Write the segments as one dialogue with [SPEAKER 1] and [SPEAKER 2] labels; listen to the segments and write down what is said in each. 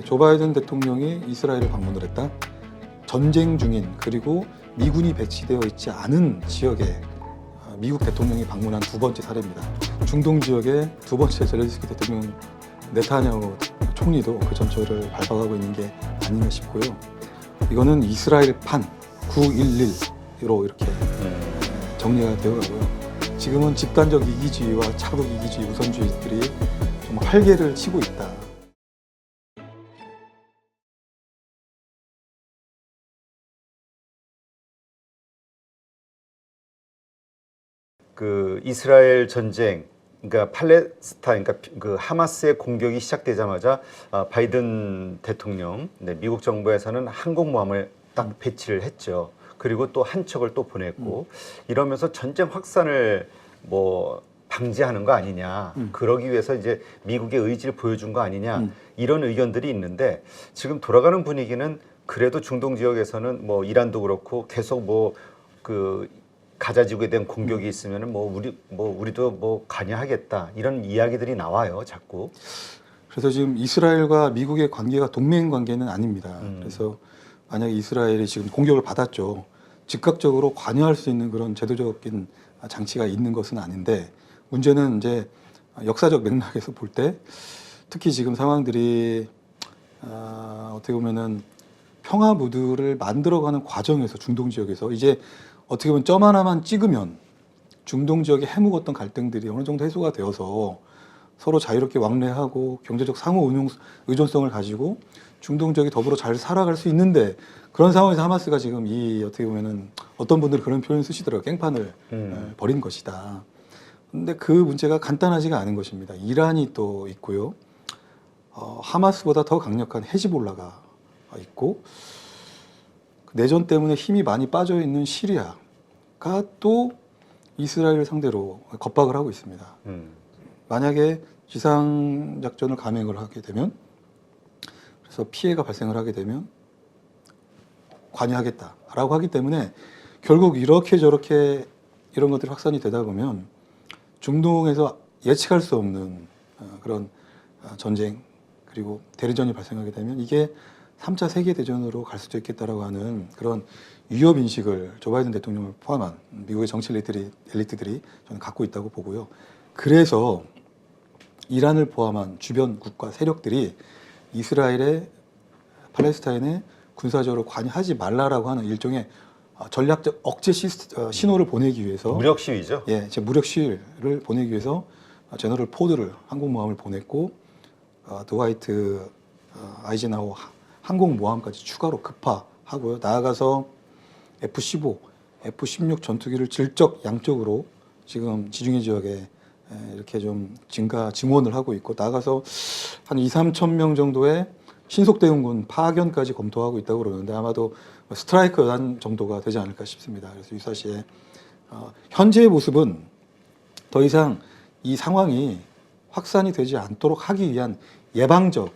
[SPEAKER 1] 조 바이든 대통령이 이스라엘을 방문을 했다. 전쟁 중인 그리고 미군이 배치되어 있지 않은 지역에 미국 대통령이 방문한 두 번째 사례입니다. 중동 지역의 두 번째 젤렌스키 대통령 네타냐후 총리도 그 전철을 밟아가고 있는 게 아닌가 싶고요. 이거는 이스라엘판 911으로 이렇게 정리가 되어가고요. 지금은 집단적 이기주의와 차국 이기주의 우선주의들이 좀 활개를 치고 있다.
[SPEAKER 2] 그 이스라엘 전쟁, 그러니까 팔레스타인, 그러니까 그 하마스의 공격이 시작되자마자 바이든 대통령, 미국 정부에서는 항공모함을 딱 배치를 했죠. 그리고 또 한 척을 또 보냈고 이러면서 전쟁 확산을 뭐 방지하는 거 아니냐, 그러기 위해서 이제 미국의 의지를 보여준 거 아니냐, 이런 의견들이 있는데 지금 돌아가는 분위기는 그래도 중동 지역에서는 뭐 이란도 그렇고 계속 뭐 그 가자 지구에 대한 공격이 있으면은 우리도 뭐 관여하겠다, 이런 이야기들이 나와요, 자꾸.
[SPEAKER 1] 그래서 지금 이스라엘과 미국의 관계가 동맹 관계는 아닙니다. 그래서 만약에 이스라엘이 지금 공격을 받았죠. 즉각적으로 관여할 수 있는 그런 제도적인 장치가 있는 것은 아닌데, 문제는 이제 역사적 맥락에서 볼 때 특히 지금 상황들이 어떻게 보면은 평화 무드를 만들어가는 과정에서 중동 지역에서 이제 어떻게 보면 점 하나만 찍으면 중동 지역에 해묵었던 갈등들이 어느 정도 해소가 되어서 서로 자유롭게 왕래하고 경제적 상호 운용 의존성을 가지고 중동 지역이 더불어 잘 살아갈 수 있는데, 그런 상황에서 하마스가 지금 이 어떻게 보면은 어떤 분들은 그런 표현을 쓰시더라고요. 깽판을 벌인 것이다. 근데 그 문제가 간단하지가 않은 것입니다. 이란이 또 있고요. 하마스보다 더 강력한 헤즈볼라가 있고, 내전 때문에 힘이 많이 빠져 있는 시리아가 또 이스라엘을 상대로 겁박을 하고 있습니다. 만약에 지상작전을 감행을 하게 되면, 그래서 피해가 발생을 하게 되면 관여하겠다라고 하기 때문에 결국 이렇게 저렇게 이런 것들이 확산이 되다 보면 중동에서 예측할 수 없는 그런 전쟁, 그리고 대리전이 발생하게 되면 이게 3차 세계대전으로 갈 수도 있겠다라고 하는 그런 위협인식을 조 바이든 대통령을 포함한 미국의 정치 엘리트들이 저는 갖고 있다고 보고요. 그래서 이란을 포함한 주변 국가 세력들이 이스라엘의 팔레스타인에 군사적으로 관여하지 말라라고 하는 일종의 전략적 억제 신호를 보내기 위해서,
[SPEAKER 2] 무력 시위죠.
[SPEAKER 1] 예, 무력 시위를 보내기 위해서 제너럴 포드를 항공모함을 보냈고, 드와이트 아이젠하워 항공모함까지 추가로 급파하고요. 나아가서 F-15, F-16 전투기를 질적 양적으로 지금 지중해 지역에 이렇게 좀 증원을 하고 있고, 나아가서 한 2~3천 명 정도의 신속대응군 파견까지 검토하고 있다고 그러는데 아마도 스트라이크 여단 정도가 되지 않을까 싶습니다. 그래서 유사시에 현재의 모습은 더 이상 이 상황이 확산이 되지 않도록 하기 위한 예방적,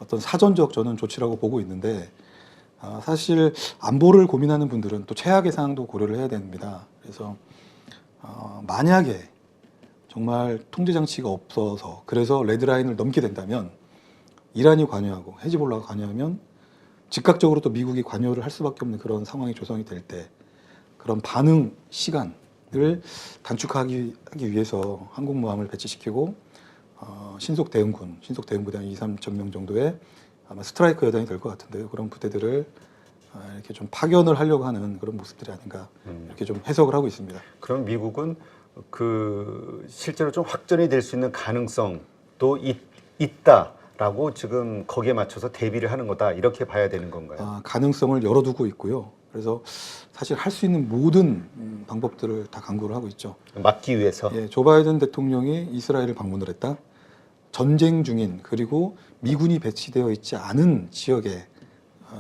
[SPEAKER 1] 어떤 사전적 저는 조치라고 보고 있는데, 사실 안보를 고민하는 분들은 또 최악의 상황도 고려를 해야 됩니다. 그래서 만약에 정말 통제 장치가 없어서 그래서 레드라인을 넘게 된다면, 이란이 관여하고 헤즈볼라가 관여하면 즉각적으로 또 미국이 관여를 할 수밖에 없는 그런 상황이 조성이 될 때, 그런 반응 시간을 단축하기 위해서 항공모함을 배치시키고 신속 대응부대 한 2~3천 명 정도의 아마 스트라이크 여단이 될 것 같은데요. 그런 부대들을 이렇게 좀 파견을 하려고 하는 그런 모습들이 아닌가, 이렇게 좀 해석을 하고 있습니다.
[SPEAKER 2] 그럼 미국은 그 실제로 좀 확전이 될 수 있는 가능성도 있다라고 지금 거기에 맞춰서 대비를 하는 거다, 이렇게 봐야 되는 건가요?
[SPEAKER 1] 가능성을 열어두고 있고요. 그래서 사실 할 수 있는 모든 방법들을 다 강구를 하고 있죠.
[SPEAKER 2] 막기 위해서.
[SPEAKER 1] 예, 조 바이든 대통령이 이스라엘을 방문을 했다. 전쟁 중인 그리고 미군이 배치되어 있지 않은 지역에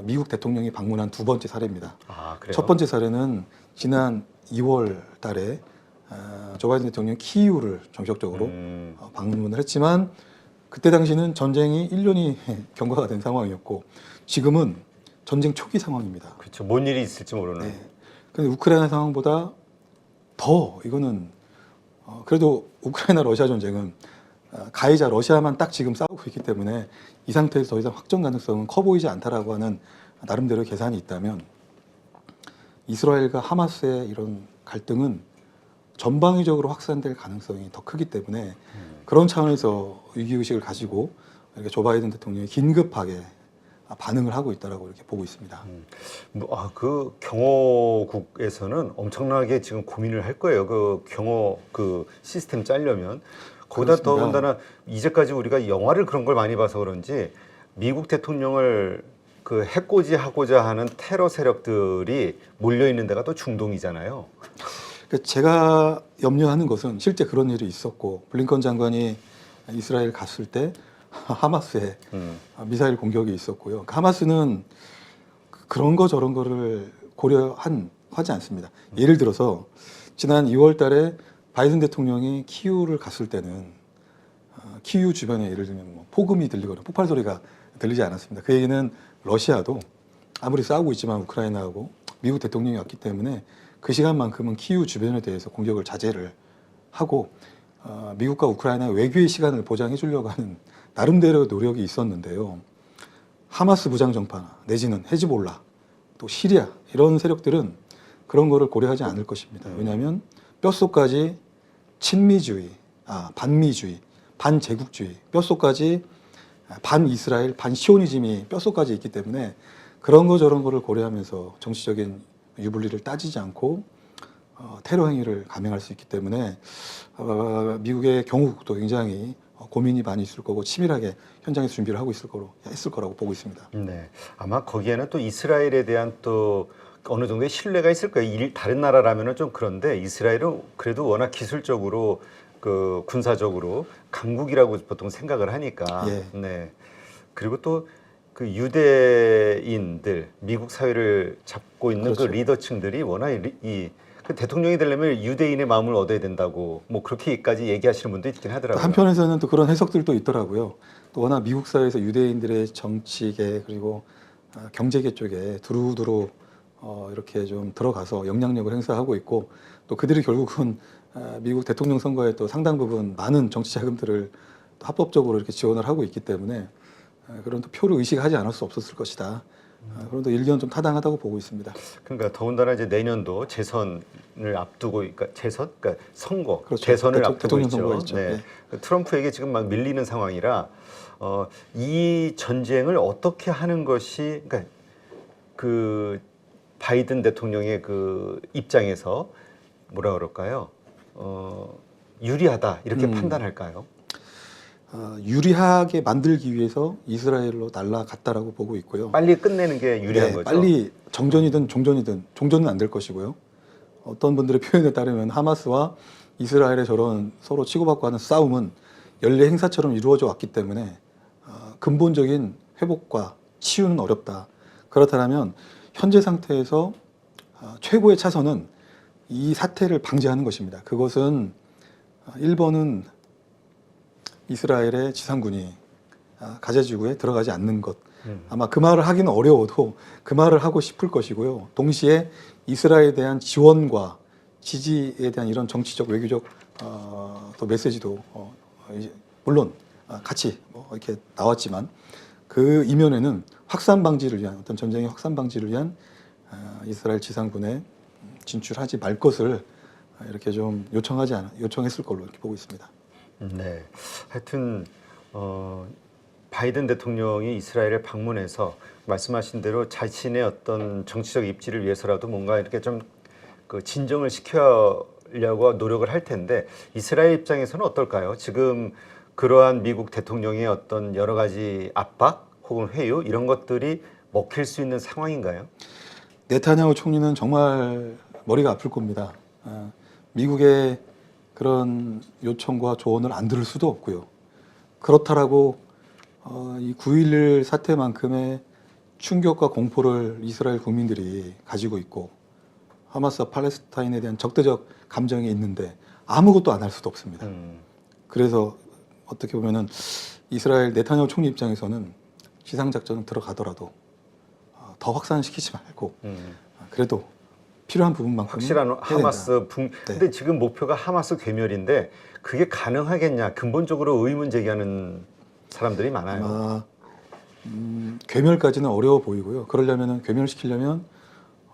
[SPEAKER 1] 미국 대통령이 방문한 두 번째 사례입니다.
[SPEAKER 2] 그래요?
[SPEAKER 1] 첫 번째 사례는 지난 2월 달에 조 바이든 대통령이 키이우를 정식적으로 방문을 했지만, 그때 당시는 전쟁이 1년이 경과가 된 상황이었고, 지금은 전쟁 초기 상황입니다.
[SPEAKER 2] 그렇죠. 뭔 일이 있을지 모르는.
[SPEAKER 1] 네. 근데 우크라이나 상황보다 더 이거는 그래도 우크라이나 러시아 전쟁은 가해자 러시아만 딱 지금 싸우고 있기 때문에 이 상태에서 더 이상 확정 가능성은 커 보이지 않다라고 하는 나름대로 계산이 있다면 이스라엘과 하마스의 이런 갈등은 전방위적으로 확산될 가능성이 더 크기 때문에 그런 차원에서 위기의식을 가지고 이렇게 조 바이든 대통령이 긴급하게 반응을 하고 있다라고 이렇게 보고 있습니다.
[SPEAKER 2] 그 경호국에서는 엄청나게 지금 고민을 할 거예요. 그 경호 그 시스템 짜려면 거기다
[SPEAKER 1] 그렇습니다.
[SPEAKER 2] 더군다나 이제까지 우리가 영화를 그런 걸 많이 봐서 그런지 미국 대통령을 그 해코지하고자 하는 테러 세력들이 몰려 있는 데가 또 중동이잖아요.
[SPEAKER 1] 제가 염려하는 것은 실제 그런 일이 있었고 블링컨 장관이 이스라엘 갔을 때 하마스에 미사일 공격이 있었고요. 하마스는 그런 거 저런 거를 고려하지 않습니다. 예를 들어서 지난 2월 달에 바이든 대통령이 키이우를 갔을 때는 키이우 주변에 예를 들면 뭐 폭음이 들리거나 폭발 소리가 들리지 않았습니다. 그 얘기는 러시아도 아무리 싸우고 있지만 우크라이나하고 미국 대통령이 왔기 때문에 그 시간만큼은 키이우 주변에 대해서 공격을 자제를 하고 미국과 우크라이나의 외교의 시간을 보장해 주려고 하는 나름대로 노력이 있었는데요. 하마스 무장 정파 내지는 헤즈볼라 또 시리아 이런 세력들은 그런 거를 고려하지 않을 것입니다. 왜냐하면 뼛속까지 친미주의, 반미주의, 반제국주의, 뼛속까지 반이스라엘, 반시오니즘이 뼛속까지 있기 때문에 그런 거 저런 거를 고려하면서 정치적인 유불리를 따지지 않고 테러 행위를 감행할 수 있기 때문에 미국의 경호국도 굉장히 고민이 많이 있을 거고 치밀하게 현장에서 준비를 하고 했을 거라고 보고 있습니다.
[SPEAKER 2] 네, 아마 거기에는 또 이스라엘에 대한 또 어느 정도의 신뢰가 있을 거예요. 다른 나라라면은 좀 그런데 이스라엘은 그래도 워낙 기술적으로 그 군사적으로 강국이라고 보통 생각을 하니까.
[SPEAKER 1] 예.
[SPEAKER 2] 네. 그리고 또 그 유대인들 미국 사회를 잡고 있는
[SPEAKER 1] 그렇죠.
[SPEAKER 2] 그 리더층들이 워낙 그 대통령이 되려면 유대인의 마음을 얻어야 된다고 뭐 그렇게까지 얘기하시는 분도 있긴 하더라고요.
[SPEAKER 1] 한편에서는 또 그런 해석들도 있더라고요. 또 워낙 미국 사회에서 유대인들의 정치계 그리고 경제계 쪽에 두루두루 이렇게 좀 들어가서 영향력을 행사하고 있고 또 그들이 결국은 미국 대통령 선거에 또 상당 부분 많은 정치 자금들을 또 합법적으로 이렇게 지원을 하고 있기 때문에 그런 또 표를 의식하지 않을 수 없었을 것이다. 그런 또 일견 좀 타당하다고 보고 있습니다.
[SPEAKER 2] 그러니까 더군다나 이제 내년도 재선을 앞두고, 그러니까 그러니까 선거,
[SPEAKER 1] 그렇죠.
[SPEAKER 2] 대선을 앞두고
[SPEAKER 1] 대통령
[SPEAKER 2] 있죠.
[SPEAKER 1] 선거가 있죠.
[SPEAKER 2] 네.
[SPEAKER 1] 네.
[SPEAKER 2] 트럼프에게 지금 막 밀리는 상황이라 이 전쟁을 어떻게 하는 것이, 그러니까 그 바이든 대통령의 그 입장에서 뭐라 그럴까요? 유리하다 이렇게 판단할까요?
[SPEAKER 1] 유리하게 만들기 위해서 이스라엘로 날아갔다라고 보고 있고요.
[SPEAKER 2] 빨리 끝내는 게 유리한
[SPEAKER 1] 네,
[SPEAKER 2] 거죠.
[SPEAKER 1] 빨리 정전이든 종전이든 종전은 안 될 것이고요. 어떤 분들의 표현에 따르면 하마스와 이스라엘의 저런 서로 치고받고 하는 싸움은 연례 행사처럼 이루어져 왔기 때문에 근본적인 회복과 치유는 어렵다. 그렇다면 현재 상태에서 최고의 차선은 이 사태를 방지하는 것입니다. 그것은 1번은 이스라엘의 지상군이 가자 지구에 들어가지 않는 것. 아마 그 말을 하기는 어려워도 그 말을 하고 싶을 것이고요. 동시에 이스라엘에 대한 지원과 지지에 대한 이런 정치적 외교적 또 메시지도 물론 같이 이렇게 나왔지만 그 이면에는 확산 방지를 위한 어떤 전쟁의 확산 방지를 위한 이스라엘 지상군에 진출하지 말 것을 이렇게 좀 요청했을 걸로 이렇게 보고 있습니다.
[SPEAKER 2] 네, 하여튼 바이든 대통령이 이스라엘을 방문해서 말씀하신 대로 자신의 어떤 정치적 입지를 위해서라도 뭔가 이렇게 좀 그 진정을 시키려고 노력을 할 텐데 이스라엘 입장에서는 어떨까요? 지금 그러한 미국 대통령의 어떤 여러 가지 압박 혹은 회유 이런 것들이 먹힐 수 있는 상황인가요?
[SPEAKER 1] 네타냐후 총리는 정말 머리가 아플 겁니다. 미국의 그런 요청과 조언을 안 들을 수도 없고요. 그렇다라고 이 9.11 사태만큼의 충격과 공포를 이스라엘 국민들이 가지고 있고 하마스와 팔레스타인에 대한 적대적 감정이 있는데 아무것도 안 할 수도 없습니다. 그래서 어떻게 보면은 이스라엘 네타냐후 총리 입장에서는 지상작전을 들어가더라도 더 확산시키지 말고 그래도 필요한 부분만큼
[SPEAKER 2] 확실한 하마스 붕.
[SPEAKER 1] 네.
[SPEAKER 2] 근데 지금 목표가 하마스 괴멸인데 그게 가능하겠냐? 근본적으로 의문 제기하는 사람들이 많아요.
[SPEAKER 1] 아마 괴멸까지는 어려워 보이고요. 그러려면은 괴멸시키려면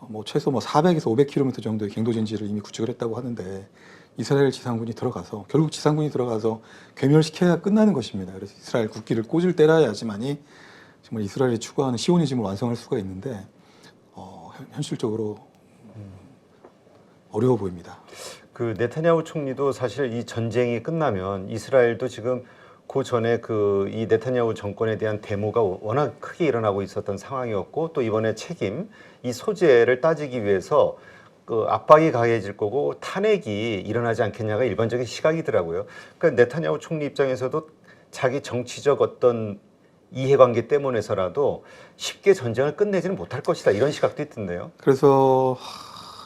[SPEAKER 1] 뭐 최소 뭐 400에서 500km 정도의 갱도진지를 이미 구축을 했다고 하는데 이스라엘 지상군이 들어가서 결국 지상군이 들어가서 괴멸시켜야 끝나는 것입니다. 그래서 이스라엘 국기를 꽂을 때라야지만이 정말 이스라엘이 추구하는 시오니즘을 완성할 수가 있는데 현실적으로 어려워 보입니다.
[SPEAKER 2] 그 네타냐후 총리도 사실 이 전쟁이 끝나면 이스라엘도 지금 그 전에 그 이 네타냐후 정권에 대한 데모가 워낙 크게 일어나고 있었던 상황이었고 또 이번에 책임 이 소재를 따지기 위해서 그 압박이 가해질 거고 탄핵이 일어나지 않겠냐가 일반적인 시각이더라고요. 그러니까 네타냐후 총리 입장에서도 자기 정치적 어떤 이해관계 때문에서라도 쉽게 전쟁을 끝내지는 못할 것이다 이런 시각도 있던데요.
[SPEAKER 1] 그래서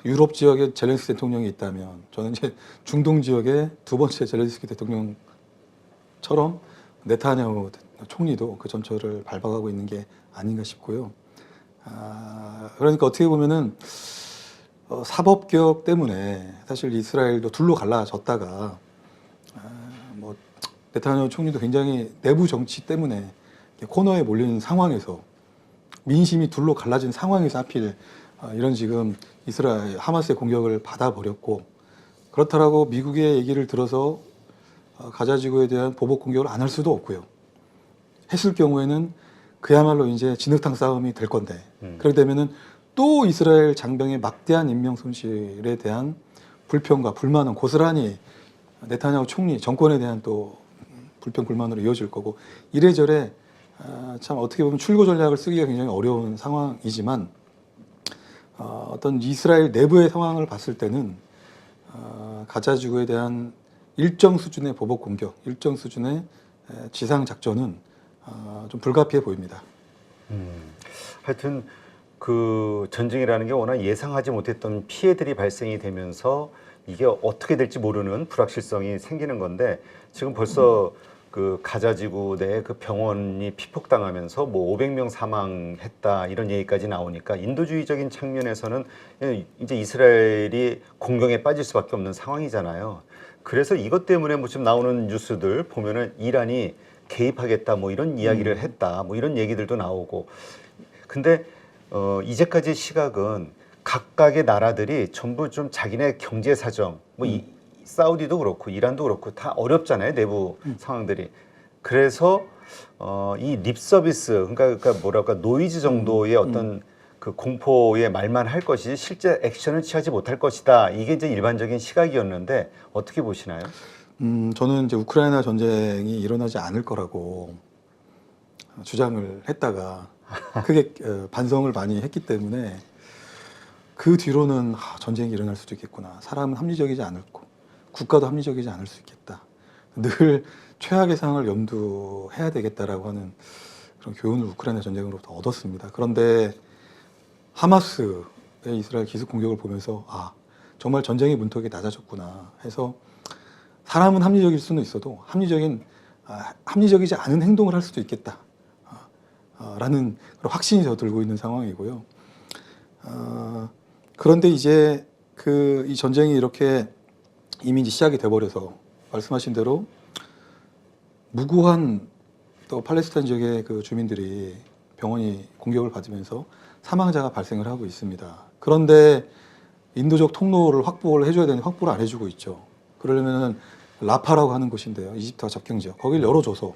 [SPEAKER 1] 유럽 지역에 젤렌스키 대통령이 있다면 저는 이제 중동 지역에 두 번째 젤렌스키 대통령처럼 네타냐후 총리도 그 전철을 밟아가고 있는 게 아닌가 싶고요. 그러니까 어떻게 보면은 사법개혁 때문에 사실 이스라엘도 둘로 갈라졌다가 뭐 네타냐후 총리도 굉장히 내부 정치 때문에 코너에 몰린 상황에서 민심이 둘로 갈라진 상황에서 하필 이런 지금 이스라엘 하마스의 공격을 받아버렸고 그렇다라고 미국의 얘기를 들어서 가자 지구에 대한 보복 공격을 안 할 수도 없고요. 했을 경우에는 그야말로 이제 진흙탕 싸움이 될 건데 그렇게 되면은 또 이스라엘 장병의 막대한 인명 손실에 대한 불평과 불만은 고스란히 네타냐후 총리 정권에 대한 또 불평 불만으로 이어질 거고 이래저래 참 어떻게 보면 출구 전략을 쓰기가 굉장히 어려운 상황이지만 어떤 이스라엘 내부의 상황을 봤을 때는 가자 지구에 대한 일정 수준의 보복 공격, 일정 수준의 지상 작전은 좀 불가피해 보입니다.
[SPEAKER 2] 하여튼 그 전쟁이라는 게 워낙 예상하지 못했던 피해들이 발생이 되면서 이게 어떻게 될지 모르는 불확실성이 생기는 건데 지금 벌써 그 가자지구 내 그 병원이 피폭당하면서 뭐 500명 사망했다 이런 얘기까지 나오니까 인도주의적인 측면에서는 이제 이스라엘이 공경에 빠질 수밖에 없는 상황이잖아요. 그래서 이것 때문에 뭐 지금 나오는 뉴스들 보면은 이란이 개입하겠다 뭐 이런 이야기를 했다 뭐 이런 얘기들도 나오고 근데 이제까지 시각은 각각의 나라들이 전부 좀 자기네 경제 사정 뭐 사우디도 그렇고 이란도 그렇고 다 어렵잖아요 내부 상황들이 그래서 이 립 서비스 그러니까 뭐랄까 노이즈 정도의 어떤 그 공포의 말만 할 것이지 실제 액션을 취하지 못할 것이다 이게 이제 일반적인 시각이었는데 어떻게 보시나요?
[SPEAKER 1] 저는 이제 우크라이나 전쟁이 일어나지 않을 거라고 주장을 했다가 크게 반성을 많이 했기 때문에 그 뒤로는 전쟁이 일어날 수도 있겠구나. 사람은 합리적이지 않을고 국가도 합리적이지 않을 수 있겠다. 늘 최악의 상황을 염두해야 되겠다라고 하는 그런 교훈을 우크라이나 전쟁으로부터 얻었습니다. 그런데 하마스의 이스라엘 기습 공격을 보면서 정말 전쟁의 문턱이 낮아졌구나 해서 사람은 합리적일 수는 있어도 합리적이지 않은 행동을 할 수도 있겠다. 라는 그런 확신이 더 들고 있는 상황이고요. 그런데 이제 이 전쟁이 이렇게 이미 이제 시작이 돼버려서 말씀하신 대로 무고한 또 팔레스타인 지역의 그 주민들이 병원이 공격을 받으면서 사망자가 발생을 하고 있습니다. 그런데 인도적 통로를 확보를 해줘야 되는데 확보를 안 해주고 있죠. 그러려면은 라파라고 하는 곳인데요. 이집트와 접경 지역. 거기를 열어줘서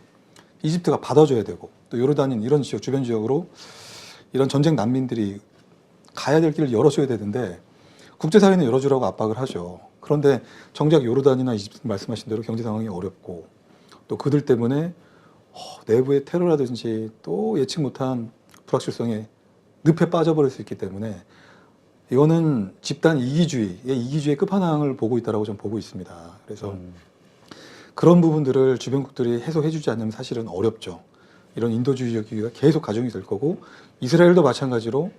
[SPEAKER 1] 이집트가 받아줘야 되고 또 요르단인 이런 지역 주변 지역으로 이런 전쟁 난민들이 가야 될 길을 열어줘야 되는데 국제사회는 열어주라고 압박을 하죠. 그런데 정작 요르단이나 이집트 말씀하신 대로 경제 상황이 어렵고 또 그들 때문에 내부의 테러라든지 또 예측 못한 불확실성에 늪에 빠져버릴 수 있기 때문에 이거는 집단 이기주의의 끝판왕을 보고 있다라고 저는 보고 있습니다. 그래서 그런 부분들을 주변국들이 해소해주지 않으면 사실은 어렵죠. 이런 인도주의적 위기가 계속 가중이 될 거고 이스라엘도 마찬가지로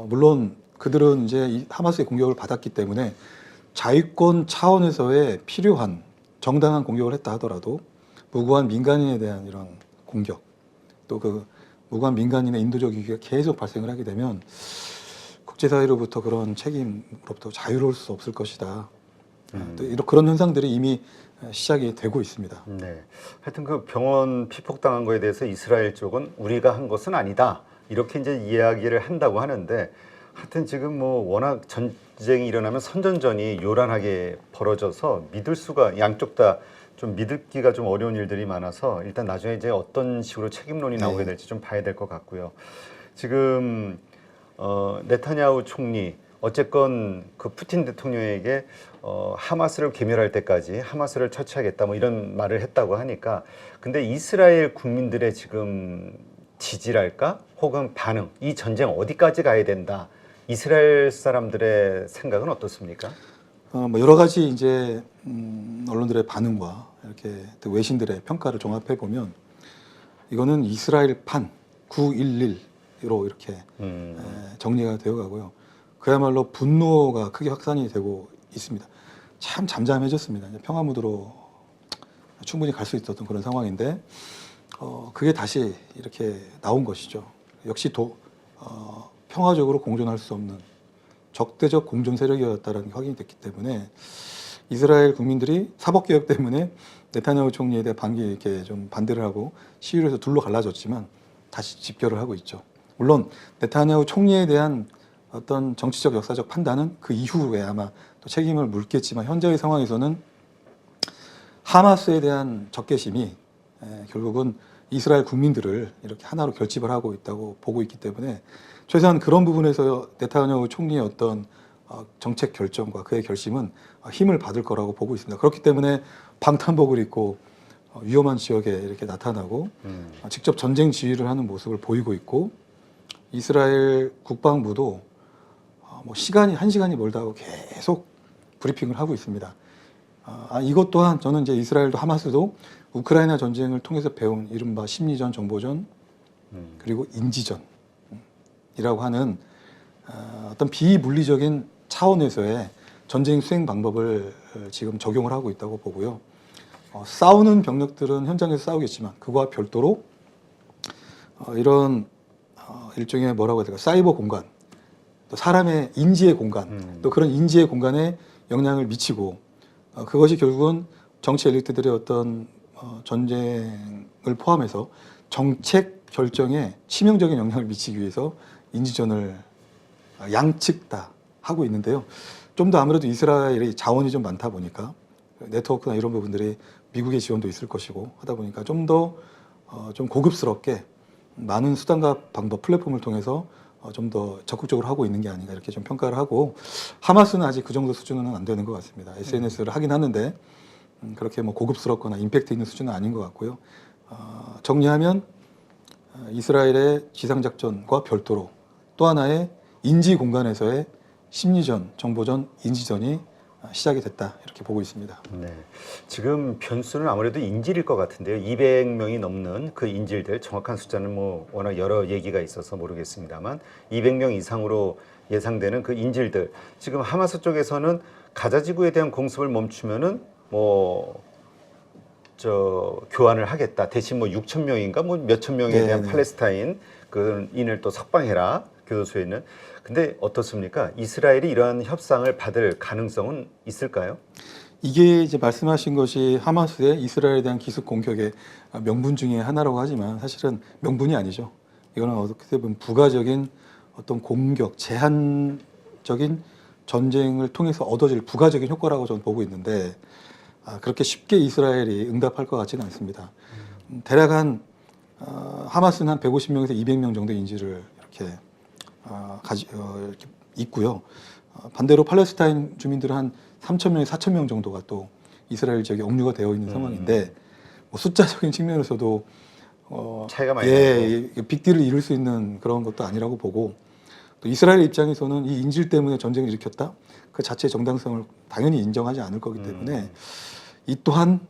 [SPEAKER 1] 물론 그들은 이제 하마스의 공격을 받았기 때문에 자위권 차원에서의 필요한 정당한 공격을 했다 하더라도 무고한 민간인에 대한 이런 공격 또 그 무고한 민간인의 인도적 위기가 계속 발생을 하게 되면 국제사회로부터 그런 책임으로부터 자유로울 수 없을 것이다. 또 그런 현상들이 이미 시작이 되고 있습니다.
[SPEAKER 2] 네. 하여튼 그 병원 피폭당한 거에 대해서 이스라엘 쪽은 우리가 한 것은 아니다. 이렇게 이제 이야기를 한다고 하는데 하여튼 지금 뭐 워낙 전쟁이 일어나면 선전전이 요란하게 벌어져서 믿을 수가 양쪽 다 좀 믿기가 좀 어려운 일들이 많아서 일단 나중에 이제 어떤 식으로 책임론이 나오게 될지 좀 봐야 될 것 같고요. 지금 네타냐후 총리 어쨌건 그 푸틴 대통령에게 하마스를 괴멸할 때까지 하마스를 처치하겠다 뭐 이런 말을 했다고 하니까 근데 이스라엘 국민들의 지금 지지랄까 혹은 반응 이 전쟁 어디까지 가야 된다 이스라엘 사람들의 생각은 어떻습니까?
[SPEAKER 1] 뭐 여러 가지 이제 언론들의 반응과 이렇게 또 외신들의 평가를 종합해 보면 이거는 이스라엘판 911으로 이렇게 정리가 되어 가고요. 그야말로 분노가 크게 확산이 되고 있습니다. 참 잠잠해졌습니다. 이제 평화 무드로 충분히 갈 수 있었던 그런 상황인데 그게 다시 이렇게 나온 것이죠. 역시 평화적으로 공존할 수 없는 적대적 공존 세력이었다는 게 확인이 됐기 때문에 이스라엘 국민들이 사법개혁 때문에 네타냐후 총리에 대해 이렇게 좀 반대를 하고 시위를 해서 둘로 갈라졌지만 다시 집결을 하고 있죠. 물론 네타냐후 총리에 대한 어떤 정치적 역사적 판단은 그 이후에 아마 또 책임을 묻겠지만 현재의 상황에서는 하마스에 대한 적개심이 결국은 이스라엘 국민들을 이렇게 하나로 결집을 하고 있다고 보고 있기 때문에 최소한 그런 부분에서 네타냐후 총리의 어떤 정책 결정과 그의 결심은 힘을 받을 거라고 보고 있습니다. 그렇기 때문에 방탄복을 입고 위험한 지역에 이렇게 나타나고 직접 전쟁 지휘를 하는 모습을 보이고 있고 이스라엘 국방부도 뭐 시간이 한 시간이 멀다 하고 계속 브리핑을 하고 있습니다. 이것 또한 저는 이제 이스라엘도 하마스도 우크라이나 전쟁을 통해서 배운 이른바 심리전, 정보전 그리고 인지전이라고 하는 어떤 비물리적인 차원에서의 전쟁 수행 방법을 지금 적용을 하고 있다고 보고요. 싸우는 병력들은 현장에서 싸우겠지만 그거와 별도로 이런 일종의 뭐라고 해야 될까 사이버 공간 또 사람의 인지의 공간 또 그런 인지의 공간에 영향을 미치고 그것이 결국은 정치 엘리트들의 어떤 전쟁을 포함해서 정책 결정에 치명적인 영향을 미치기 위해서 인지전을 양측 다 하고 있는데요. 좀 더 아무래도 이스라엘이 자원이 좀 많다 보니까 네트워크나 이런 부분들이 미국의 지원도 있을 것이고 하다 보니까 좀 더 좀 고급스럽게 많은 수단과 방법, 플랫폼을 통해서 좀 더 적극적으로 하고 있는 게 아닌가 이렇게 좀 평가를 하고 하마스는 아직 그 정도 수준은 안 되는 것 같습니다. SNS를 하긴 하는데 그렇게 뭐 고급스럽거나 임팩트 있는 수준은 아닌 것 같고요. 정리하면 이스라엘의 지상작전과 별도로 또 하나의 인지 공간에서의 심리전, 정보전, 인지전이 시작이 됐다 이렇게 보고 있습니다.
[SPEAKER 2] 네, 지금 변수는 아무래도 인질일 것 같은데요. 200명이 넘는 그 인질들 정확한 숫자는 뭐 워낙 여러 얘기가 있어서 모르겠습니다만 200명 이상으로 예상되는 그 인질들 지금 하마스 쪽에서는 가자 지구에 대한 공습을 멈추면은 교환을 하겠다. 대신 뭐 6천 명인가 뭐 몇천 명에 대한 팔레스타인 그 인을 또 석방해라 교도소에 있는. 근데 어떻습니까? 이스라엘이 이러한 협상을 받을 가능성은 있을까요?
[SPEAKER 1] 이게 이제 말씀하신 것이 하마스의 이스라엘에 대한 기습 공격의 명분 중에 하나라고 하지만 사실은 명분이 아니죠. 이거는 어떻게 보면 부가적인 어떤 공격, 제한적인 전쟁을 통해서 얻어질 부가적인 효과라고 저는 보고 있는데 그렇게 쉽게 이스라엘이 응답할 것 같지는 않습니다. 대략 하마스는 한 150명에서 200명 정도 인질을 이렇게 이렇게 있고요. 반대로 팔레스타인 주민들은 한 3,000명에서 4,000명 정도가 또 이스라엘 지역에 억류가 되어 있는 상황인데 뭐 숫자적인 측면에서도
[SPEAKER 2] 차이가 많이 나고
[SPEAKER 1] 빅딜을 이룰 수 있는 그런 것도 아니라고 보고 또 이스라엘 입장에서는 이 인질 때문에 전쟁을 일으켰다 그 자체의 정당성을 당연히 인정하지 않을 거기 때문에 이 또한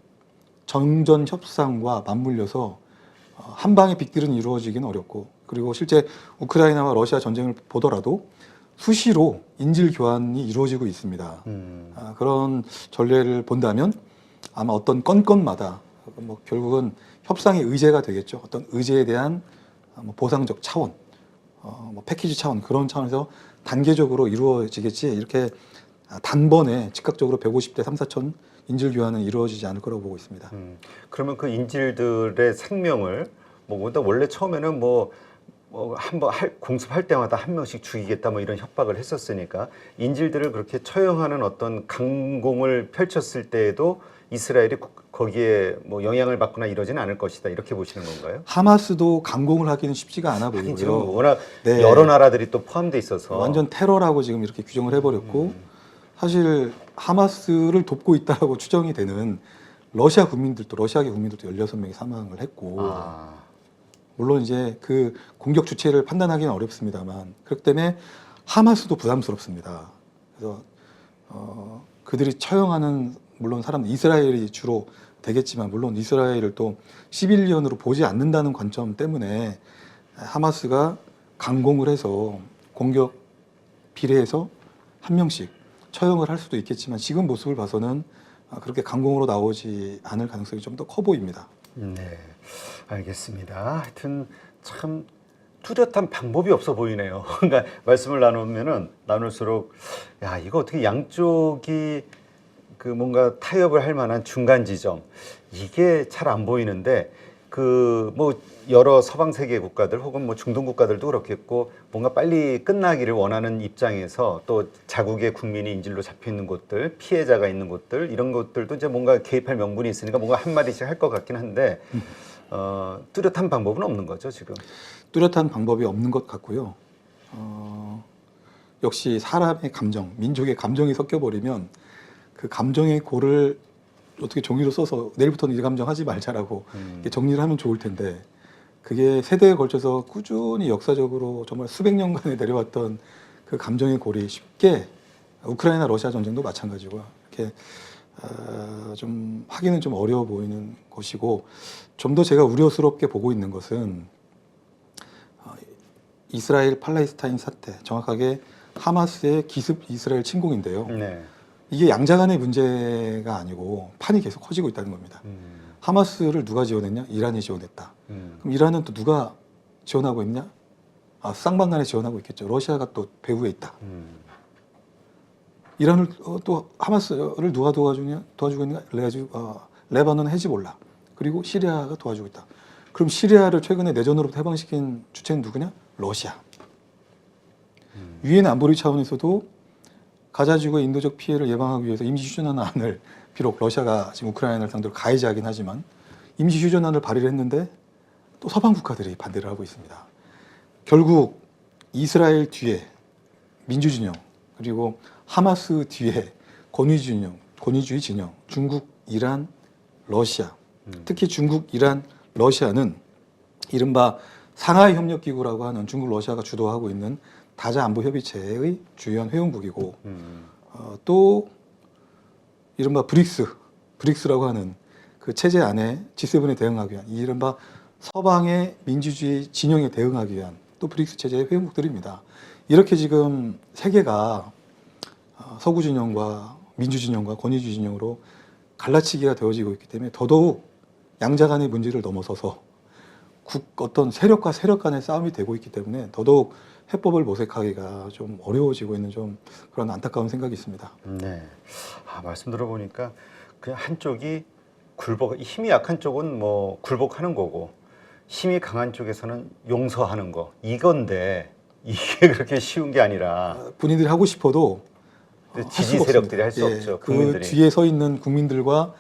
[SPEAKER 1] 정전 협상과 맞물려서 한 방에 빅딜은 이루어지기는 어렵고 그리고 실제 우크라이나와 러시아 전쟁을 보더라도 수시로 인질 교환이 이루어지고 있습니다. 그런 전례를 본다면 아마 어떤 건건마다 뭐 결국은 협상의 의제가 되겠죠. 어떤 의제에 대한 보상적 차원 뭐 패키지 차원 그런 차원에서 단계적으로 이루어지겠지 이렇게 단번에 즉각적으로 150대 3, 4천 인질 교환은 이루어지지 않을 거라고 보고 있습니다.
[SPEAKER 2] 그러면 그 인질들의 생명을 뭐 원래 처음에는 뭐 한번 공습할 때마다 한 명씩 죽이겠다 뭐 이런 협박을 했었으니까 인질들을 그렇게 처형하는 어떤 강공을 펼쳤을 때에도 이스라엘이 거기에 뭐 영향을 받거나 이러지는 않을 것이다 이렇게 보시는 건가요?
[SPEAKER 1] 하마스도 강공을 하기는 쉽지가 않아
[SPEAKER 2] 하긴 지금
[SPEAKER 1] 보이고요.
[SPEAKER 2] 워낙
[SPEAKER 1] 네.
[SPEAKER 2] 여러 나라들이 또 포함돼 있어서
[SPEAKER 1] 완전 테러라고 지금 이렇게 규정을 해버렸고 사실 하마스를 돕고 있다라고 추정이 되는 러시아 국민들도 러시아계 국민들도 16명이 사망을 했고
[SPEAKER 2] 아,
[SPEAKER 1] 물론 이제 그 공격 주체를 판단하기는 어렵습니다만 그렇기 때문에 하마스도 부담스럽습니다. 그래서 그들이 처형하는 물론 사람 이스라엘이 주로 되겠지만 물론 이스라엘을 또 시빌리언으로 보지 않는다는 관점 때문에 하마스가 강공을 해서 공격 비례해서 한 명씩 처형을 할 수도 있겠지만 지금 모습을 봐서는 그렇게 강공으로 나오지 않을 가능성이 좀 더 커 보입니다.
[SPEAKER 2] 네, 알겠습니다. 하여튼 참 뚜렷한 방법이 없어 보이네요. 그러니까 말씀을 나누면은 나눌수록 야 이거 어떻게 양쪽이 그 뭔가 타협을 할 만한 중간 지점 이게 잘 안 보이는데 그 뭐 여러 서방 세계 국가들 혹은 뭐 중동 국가들도 그렇겠고 뭔가 빨리 끝나기를 원하는 입장에서 또 자국의 국민이 인질로 잡혀 있는 곳들 피해자가 있는 곳들 이런 것들도 이제 뭔가 개입할 명분이 있으니까 뭔가 한 마디씩 할 것 같긴 한데 뚜렷한 방법은 없는 거죠 지금.
[SPEAKER 1] 뚜렷한 방법이 없는 것 같고요. 역시 사람의 감정, 민족의 감정이 섞여버리면 그 감정의 골을 어떻게 종이로 써서 내일부터는 이 감정 하지 말자라고 이렇게 정리를 하면 좋을 텐데 그게 세대에 걸쳐서 꾸준히 역사적으로 정말 수백 년간에 내려왔던 그 감정의 골이 쉽게 우크라이나 러시아 전쟁도 마찬가지고 이렇게 좀 하기는 좀 어려워 보이는 것이고 좀 더 제가 우려스럽게 보고 있는 것은 이스라엘 팔레스타인 사태 정확하게 하마스의 기습 이스라엘 침공인데요.
[SPEAKER 2] 네.
[SPEAKER 1] 이게 양자 간의 문제가 아니고 판이 계속 커지고 있다는 겁니다. 하마스를 누가 지원했냐? 이란이 지원했다. 그럼 이란은 또 누가 지원하고 있냐? 쌍방간에 지원하고 있겠죠. 러시아가 또 배후에 있다. 이란을 또 하마스를 누가 도와주고 있냐? 레바논 헤즈볼라. 그리고 시리아가 도와주고 있다. 그럼 시리아를 최근에 내전으로부터 해방시킨 주체는 누구냐? 러시아. 유엔 안보리 차원에서도 가자 지구의 인도적 피해를 예방하기 위해서 임시휴전하는 안을 비록 러시아가 지금 우크라이나를 상대로 가해자긴 하지만 임시휴전안을 발의를 했는데 또 서방 국가들이 반대를 하고 있습니다. 결국 이스라엘 뒤에 민주진영 그리고 하마스 뒤에 권위주의 진영 중국, 이란, 러시아 특히 중국, 이란, 러시아는 이른바 상하이 협력기구라고 하는 중국, 러시아가 주도하고 있는 다자 안보 협의체의 주요한 회원국이고 또 이른바 브릭스라고 하는 그 체제 안에 G7에 대응하기 위한 이른바 서방의 민주주의 진영에 대응하기 위한 또 브릭스 체제의 회원국들입니다. 이렇게 지금 세계가 서구 진영과 민주 진영과 권위주의 진영으로 갈라치기가 되어지고 있기 때문에 더더욱 양자 간의 문제를 넘어서서 어떤 세력과 세력 간의 싸움이 되고 있기 때문에 더더욱 해법을 모색하기가 좀 어려워지고 있는 좀 그런 안타까운 생각이 있습니다.
[SPEAKER 2] 네. 말씀 들어보니까 그냥 한쪽이 힘이 약한 쪽은 뭐 굴복하는 거고 힘이 강한 쪽에서는 용서하는 거 이건데 이게 그렇게 쉬운 게 아니라
[SPEAKER 1] 본인들이 하고 싶어도
[SPEAKER 2] 지지 세력들이 할 수 없죠.
[SPEAKER 1] 그
[SPEAKER 2] 국민들이.
[SPEAKER 1] 뒤에 서 있는 국민들과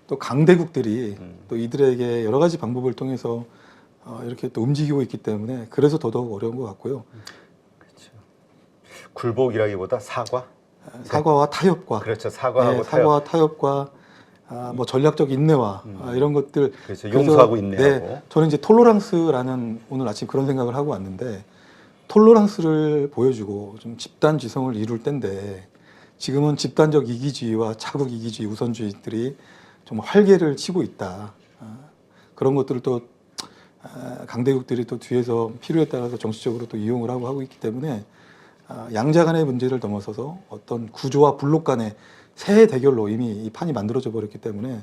[SPEAKER 1] 또 강대국들이 또 이들에게 여러 가지 방법을 통해서 이렇게 또 움직이고 있기 때문에 그래서 더더욱 어려운 것 같고요.
[SPEAKER 2] 그렇죠. 굴복이라기보다
[SPEAKER 1] 사과와 타협과
[SPEAKER 2] 그렇죠. 사과하고
[SPEAKER 1] 사과와 타협과 뭐 전략적 인내와 이런 것들
[SPEAKER 2] 그렇죠. 용서하고 인내하고.
[SPEAKER 1] 네, 저는 이제 톨러랑스라는 오늘 아침 그런 생각을 하고 왔는데 톨러랑스를 보여주고 좀 집단 지성을 이룰 때인데 지금은 집단적 이기주의와 자국 이기주의 우선주의들이 정말 활개를 치고 있다. 그런 것들을 또 강대국들이 또 뒤에서 필요에 따라서 정치적으로 또 이용을 하고 있기 때문에 양자 간의 문제를 넘어서서 어떤 구조와 블록 간의 새 대결로 이미 이 판이 만들어져 버렸기 때문에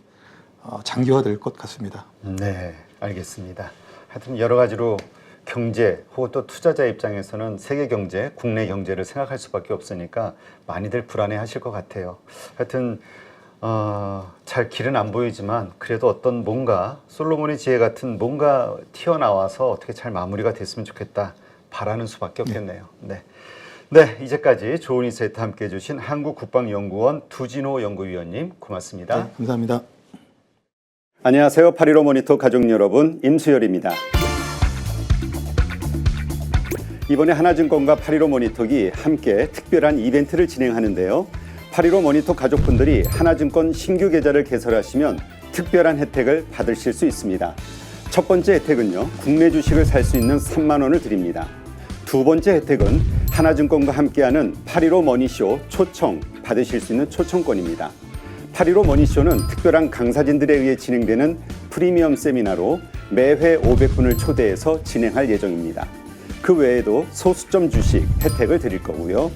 [SPEAKER 1] 장기화될 것 같습니다.
[SPEAKER 2] 네, 알겠습니다. 하여튼 여러 가지로 경제 혹은 또 투자자 입장에서는 세계 경제, 국내 경제를 생각할 수밖에 없으니까 많이들 불안해하실 것 같아요. 하여튼 잘 길은 안 보이지만 그래도 어떤 뭔가 솔로몬의 지혜 같은 뭔가 튀어나와서 어떻게 잘 마무리가 됐으면 좋겠다 바라는 수밖에 없겠네요. 네. 네, 이제까지 좋은 인사이트 함께 해주신 한국국방연구원 두진호 연구위원님 고맙습니다.
[SPEAKER 1] 네, 감사합니다.
[SPEAKER 3] 안녕하세요. 8.15 모니터 가족 여러분, 임수열입니다. 이번에 하나증권과 8.15 모니터기 함께 특별한 이벤트를 진행하는데요. 8.15 모니터 가족분들이 하나증권 신규 계좌를 개설하시면 특별한 혜택을 받으실 수 있습니다. 첫 번째 혜택은요, 국내 주식을 살 수 있는 3만 원을 드립니다. 두 번째 혜택은 하나증권과 함께하는 8.15 머니쇼 초청 받으실 수 있는 초청권입니다. 8.15 머니쇼는 특별한 강사진들에 의해 진행되는 프리미엄 세미나로 매회 500분을 초대해서 진행할 예정입니다. 그 외에도 소수점 주식 혜택을 드릴 거고요.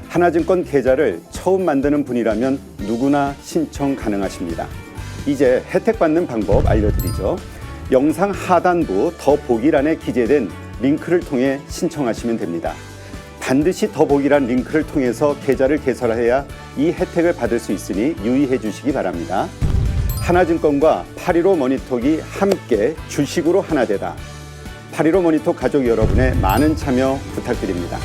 [SPEAKER 3] 하나증권 계좌를 처음 만드는 분이라면 누구나 신청 가능하십니다. 이제 혜택 받는 방법 알려드리죠. 영상 하단부 더보기란에 기재된 링크를 통해 신청하시면 됩니다. 반드시 더보기란 링크를 통해서 계좌를 개설해야 이 혜택을 받을 수 있으니 유의해 주시기 바랍니다. 하나증권과 8.15 모니터기 함께 주식으로 하나 되다. 8.15 모니터 가족 여러분의 많은 참여 부탁드립니다.